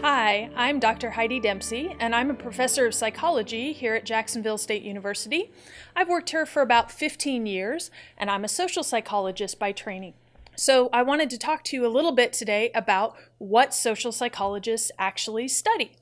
Hi, I'm Dr. Heidi Dempsey, and I'm a professor of psychology here at Jacksonville State University. I've worked here for about 15 years, and I'm a social psychologist by training. So I wanted to talk to you a little bit today about what social psychologists actually study.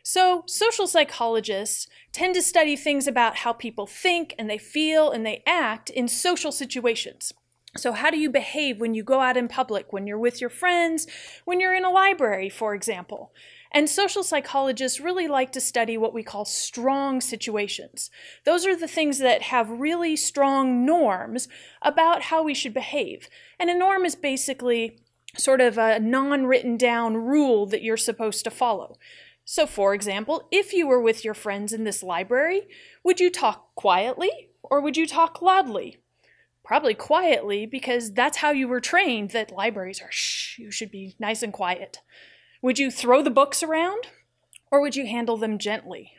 So social psychologists tend to study things about how people think and they feel and they act in social situations. So how do you behave when you go out in public, when you're with your friends, when you're in a library, for example? And social psychologists really like to study what we call strong situations. Those are the things that have really strong norms about how we should behave. And a norm is basically sort of a non-written down rule that you're supposed to follow. So for example, if you were with your friends in this library, would you talk quietly or would you talk loudly? Probably quietly, because that's how you were trained, that libraries are shh, you should be nice and quiet. Would you throw the books around, or would you handle them gently?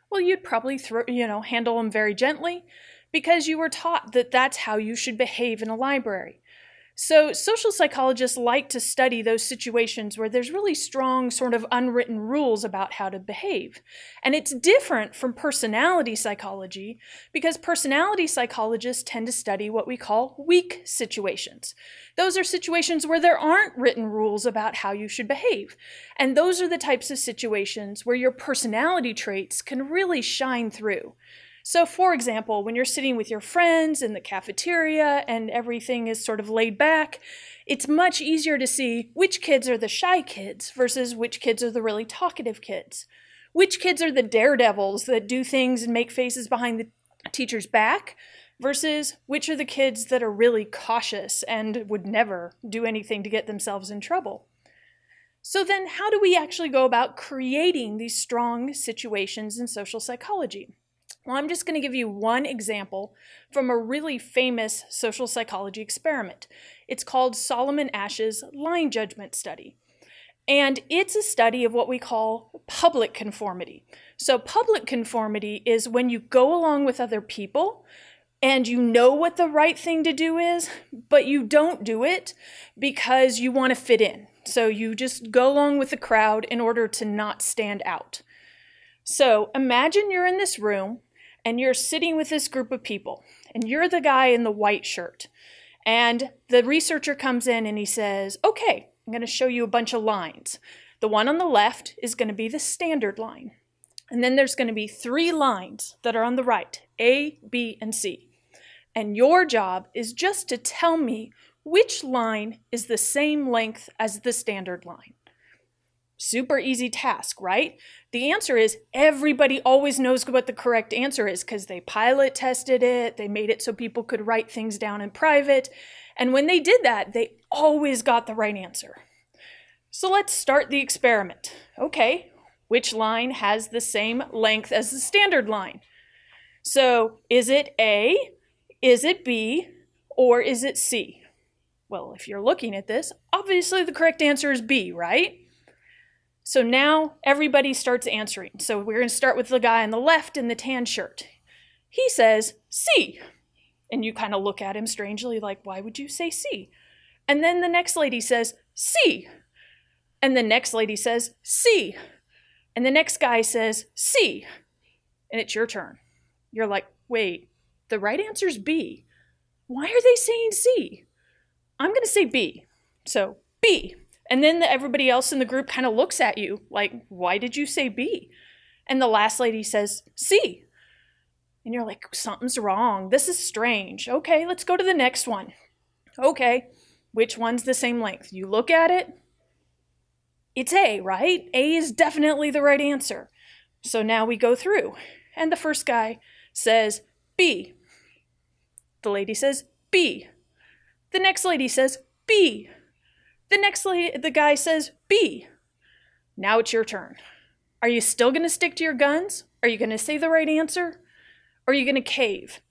Well, you'd probably handle them very gently, because you were taught that that's how you should behave in a library. So social psychologists like to study those situations where there's really strong sort of unwritten rules about how to behave. And it's different from personality psychology because personality psychologists tend to study what we call weak situations. Those are situations where there aren't written rules about how you should behave. And those are the types of situations where your personality traits can really shine through. So for example, when you're sitting with your friends in the cafeteria and everything is sort of laid back, it's much easier to see which kids are the shy kids versus which kids are the really talkative kids. Which kids are the daredevils that do things and make faces behind the teacher's back versus which are the kids that are really cautious and would never do anything to get themselves in trouble. So then how do we actually go about creating these strong situations in social psychology? Well, I'm just going to give you one example from a really famous social psychology experiment. It's called Solomon Asch's line judgment study. And it's a study of what we call public conformity. So public conformity is when you go along with other people and you know what the right thing to do is, but you don't do it because you want to fit in. So you just go along with the crowd in order to not stand out. So imagine you're in this room and you're sitting with this group of people, and you're the guy in the white shirt. And the researcher comes in and he says, okay, I'm going to show you a bunch of lines. The one on the left is going to be the standard line. And then there's going to be 3 lines that are on the right, A, B, and C. And your job is just to tell me which line is the same length as the standard line. Super easy task, right? The answer is everybody always knows what the correct answer is because they pilot tested it, they made it so people could write things down in private, and when they did that, they always got the right answer. So let's start the experiment. Okay, which line has the same length as the standard line? So is it A, is it B, or is it C? Well, if you're looking at this, obviously the correct answer is B, right? So now everybody starts answering. So we're going to start with the guy on the left in the tan shirt. He says C. And you kind of look at him strangely like, why would you say C? And then the next lady says C. And the next lady says C. And the next guy says C. And it's your turn. You're like, wait, the right answer is B. Why are they saying C? I'm going to say B. So B. And then everybody else in the group kind of looks at you like, why did you say B? And the last lady says C. And you're like, something's wrong. This is strange. Okay, let's go to the next one. Okay, which one's the same length? You look at it. It's A, right? A is definitely the right answer. So now we go through. And the first guy says B. The lady says B. The next lady says B. The guy says B. Now it's your turn. Are you still going to stick to your guns? Are you going to say the right answer? Or are you going to cave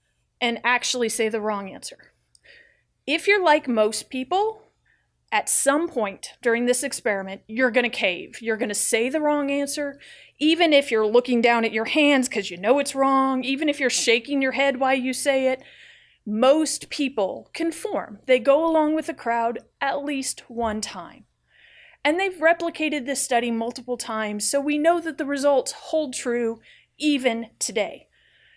and actually say the wrong answer? If you're like most people, at some point during this experiment, you're going to cave. You're going to say the wrong answer, even if you're looking down at your hands because you know it's wrong, even if you're shaking your head while you say it. Most people conform. They go along with the crowd at least one time. And they've replicated this study multiple times, so we know that the results hold true even today.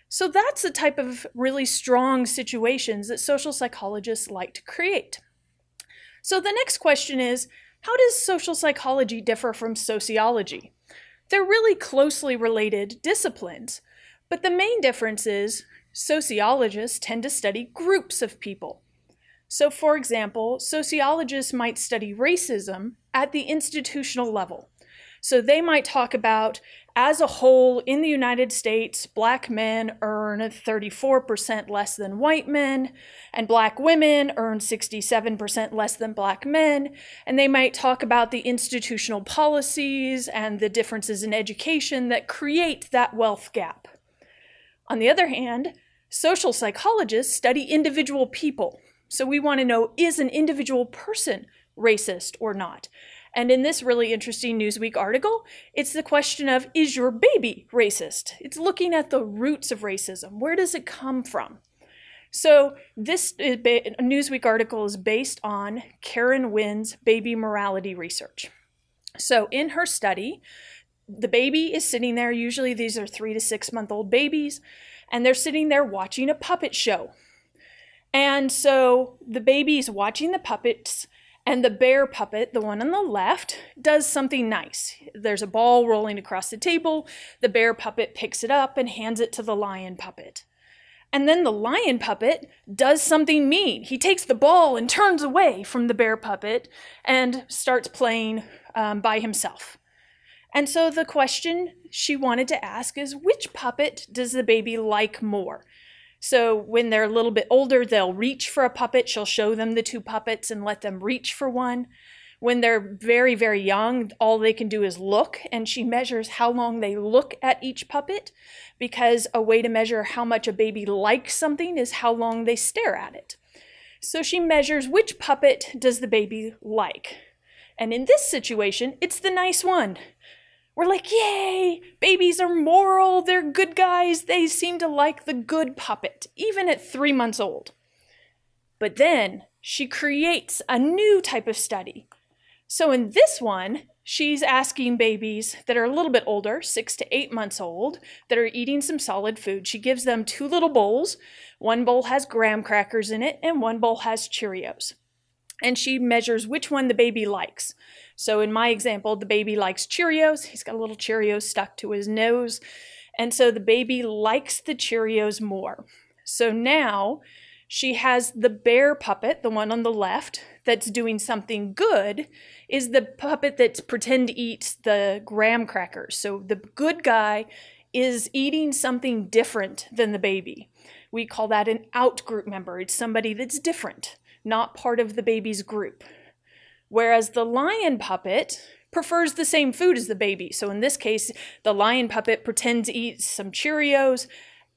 So that's the type of really strong situations that social psychologists like to create. So the next question is, how does social psychology differ from sociology? They're really closely related disciplines, but the main difference is sociologists tend to study groups of people. So for example, sociologists might study racism at the institutional level. So they might talk about, as a whole, in the United States, Black men earn 34% less than white men, and Black women earn 67% less than Black men. And they might talk about the institutional policies and the differences in education that create that wealth gap. On the other hand, social psychologists study individual people. So we want to know, is an individual person racist or not? And in this really interesting Newsweek article, it's the question of, is your baby racist? It's looking at the roots of racism. Where does it come from? So this Newsweek article is based on Karen Wynn's baby morality research. So in her study, the baby is sitting there. Usually these are 3 to 6 month old babies, and they're sitting there watching a puppet show. And so the baby's watching the puppets, and the bear puppet, the one on the left, does something nice. There's a ball rolling across the table. The bear puppet picks it up and hands it to the lion puppet. And then the lion puppet does something mean. He takes the ball and turns away from the bear puppet and starts playing by himself. And so the question she wanted to ask is, which puppet does the baby like more? So when they're a little bit older, they'll reach for a puppet. She'll show them the 2 puppets and let them reach for one. When they're very, very young, all they can do is look, and she measures how long they look at each puppet, because a way to measure how much a baby likes something is how long they stare at it. So she measures which puppet does the baby like. And in this situation, it's the nice one. We're like, yay, babies are moral, they're good guys, they seem to like the good puppet, even at 3 months old. But then she creates a new type of study. So in this one, she's asking babies that are a little bit older, 6 to 8 months old, that are eating some solid food. She gives them 2 little bowls. One bowl has graham crackers in it, and one bowl has Cheerios. And she measures which one the baby likes. So in my example, the baby likes Cheerios. He's got a little Cheerios stuck to his nose. And so the baby likes the Cheerios more. So now she has the bear puppet, the one on the left, that's doing something good, is the puppet that's pretend eats the graham crackers. So the good guy is eating something different than the baby. We call that an out-group member. It's somebody that's different, not part of the baby's group. Whereas the lion puppet prefers the same food as the baby. So in this case, the lion puppet pretends to eat some Cheerios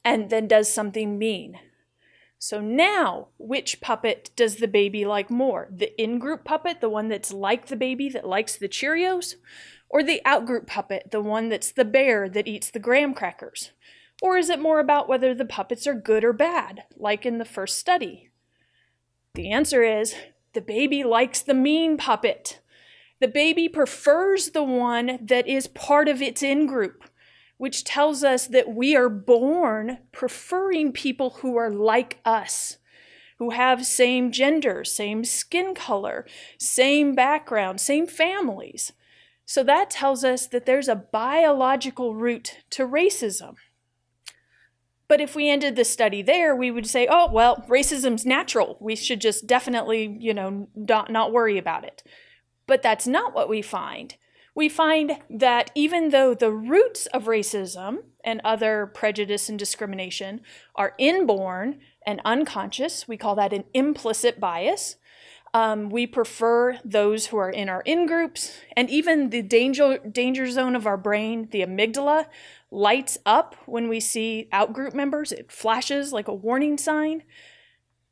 and then does something mean. So now, which puppet does the baby like more? The in-group puppet, the one that's like the baby that likes the Cheerios? Or the out-group puppet, the one that's the bear that eats the graham crackers? Or is it more about whether the puppets are good or bad, like in the first study? The answer is, the baby likes the mean puppet. The baby prefers the one that is part of its in-group, which tells us that we are born preferring people who are like us, who have same gender, same skin color, same background, same families. So that tells us that there's a biological root to racism. But if we ended the study there, we would say, oh, well, racism's natural. We should just definitely, not worry about it. But that's not what we find. We find that even though the roots of racism and other prejudice and discrimination are inborn and unconscious, we call that an implicit bias. We prefer those who are in our in-groups, and even the danger zone of our brain, the amygdala, lights up when we see out-group members. It flashes like a warning sign.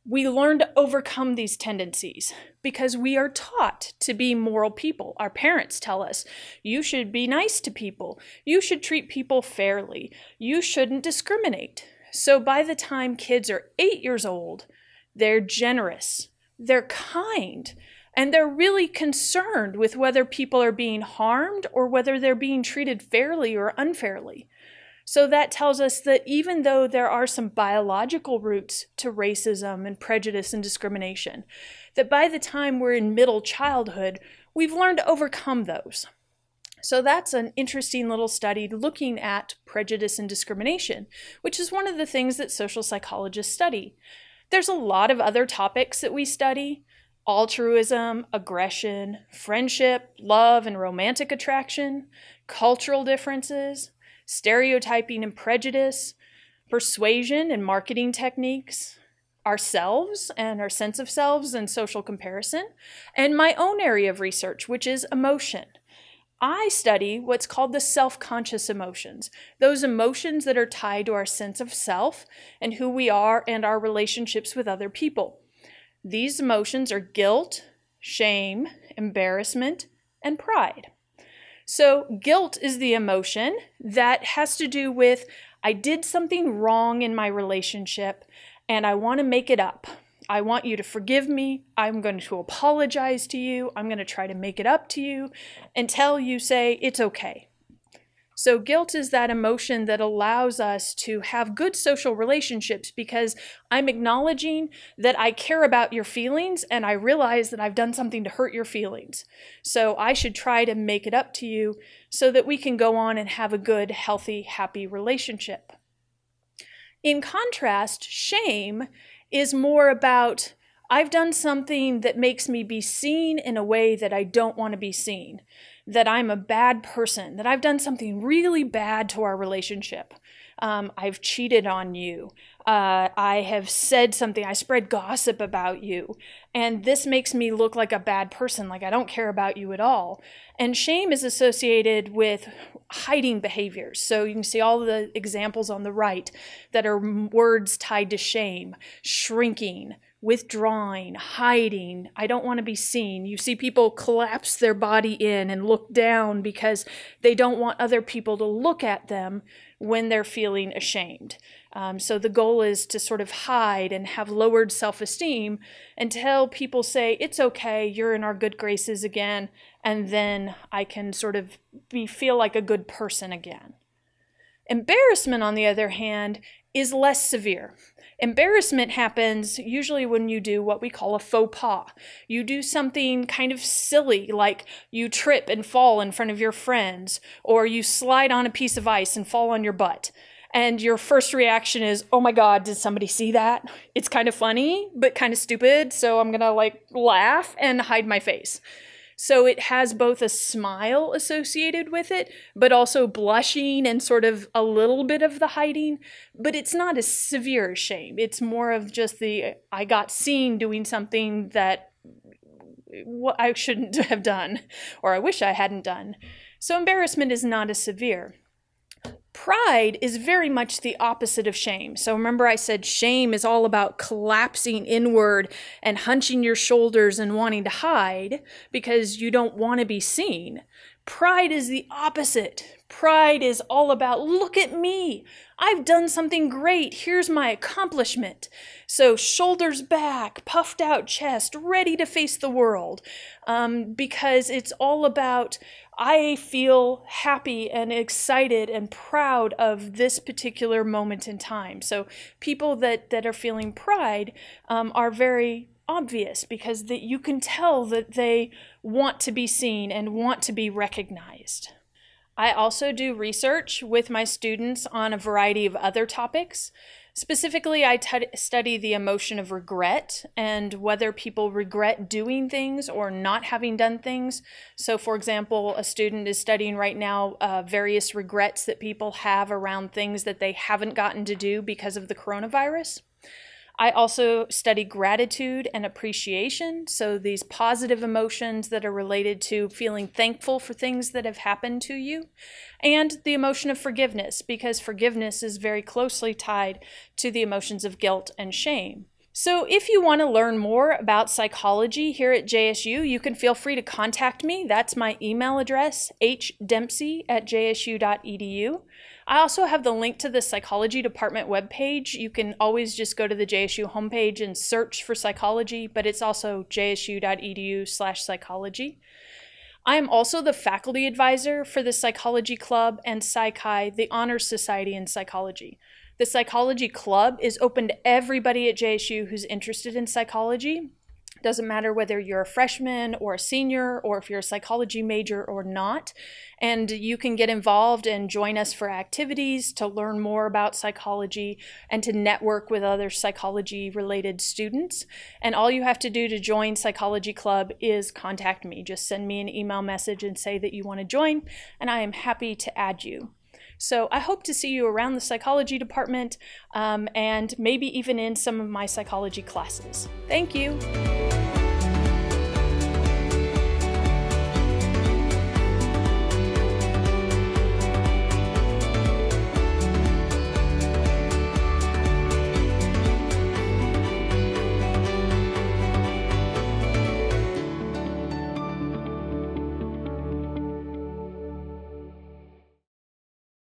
We learn to overcome these tendencies because we are taught to be moral people. Our parents tell us, you should be nice to people. You should treat people fairly. You shouldn't discriminate. So by the time kids are 8 years old, they're generous. They're kind, And they're really concerned with whether people are being harmed or whether they're being treated fairly or unfairly. So that tells us that even though there are some biological roots to racism and prejudice and discrimination, that by the time we're in middle childhood, we've learned to overcome those. So that's an interesting little study looking at prejudice and discrimination, which is one of the things that social psychologists study. There's a lot of other topics that we study: altruism, aggression, friendship, love and romantic attraction, cultural differences, stereotyping and prejudice, persuasion and marketing techniques, ourselves and our sense of selves and social comparison, and my own area of research, which is emotion. I study what's called the self-conscious emotions, those emotions that are tied to our sense of self and who we are and our relationships with other people. These emotions are guilt, shame, embarrassment, and pride. So guilt is the emotion that has to do with, I did something wrong in my relationship and I want to make it up. I want you to forgive me. I'm going to apologize to you. I'm going to try to make it up to you until you say it's okay. So guilt is that emotion that allows us to have good social relationships because I'm acknowledging that I care about your feelings and I realize that I've done something to hurt your feelings. So I should try to make it up to you so that we can go on and have a good, healthy, happy relationship. In contrast, shame is more about, I've done something that makes me be seen in a way that I don't want to be seen, that I'm a bad person, that I've done something really bad to our relationship. I've cheated on you. I have said something, I spread gossip about you, and this makes me look like a bad person, like I don't care about you at all. And shame is associated with hiding behaviors. So you can see all the examples on the right that are words tied to shame: shrinking, withdrawing, hiding, I don't want to be seen. You see people collapse their body in and look down because they don't want other people to look at them when they're feeling ashamed. So the goal is to sort of hide and have lowered self-esteem until people say, it's okay, you're in our good graces again, and then I can sort of feel like a good person again. Embarrassment, on the other hand, is less severe. Embarrassment happens usually when you do what we call a faux pas. You do something kind of silly, like you trip and fall in front of your friends, or you slide on a piece of ice and fall on your butt. And your first reaction is, oh my God, did somebody see that? It's kind of funny, but kind of stupid, so I'm gonna laugh and hide my face. So it has both a smile associated with it, but also blushing and sort of a little bit of the hiding, but it's not as severe as shame. It's more of just I got seen doing something that I shouldn't have done, or I wish I hadn't done. So embarrassment is not as severe. Pride is very much the opposite of shame. So remember I said shame is all about collapsing inward and hunching your shoulders and wanting to hide because you don't want to be seen. Pride is the opposite. Pride is all about, look at me. I've done something great. Here's my accomplishment. So shoulders back, puffed out chest, ready to face the world. Because it's all about, I feel happy and excited and proud of this particular moment in time. So people that are feeling pride are very obvious because you can tell that they want to be seen and want to be recognized. I also do research with my students on a variety of other topics. Specifically, I study the emotion of regret and whether people regret doing things or not having done things. So, for example, a student is studying right now various regrets that people have around things that they haven't gotten to do because of the coronavirus. I also study gratitude and appreciation, so these positive emotions that are related to feeling thankful for things that have happened to you, and the emotion of forgiveness, because forgiveness is very closely tied to the emotions of guilt and shame. So if you want to learn more about psychology here at JSU, you can feel free to contact me. That's my email address, hdempsey@jsu.edu. I also have the link to the psychology department webpage. You can always just go to the JSU homepage and search for psychology, but it's also jsu.edu/psychology. I am also the faculty advisor for the Psychology Club and Psych-Hi, the Honors Society in Psychology. The Psychology Club is open to everybody at JSU who's interested in psychology. Doesn't matter whether you're a freshman or a senior or if you're a psychology major or not. And you can get involved and join us for activities to learn more about psychology and to network with other psychology-related students. And all you have to do to join Psychology Club is contact me. Just send me an email message and say that you want to join, and I am happy to add you. So I hope to see you around the psychology department and maybe even in some of my psychology classes. Thank you.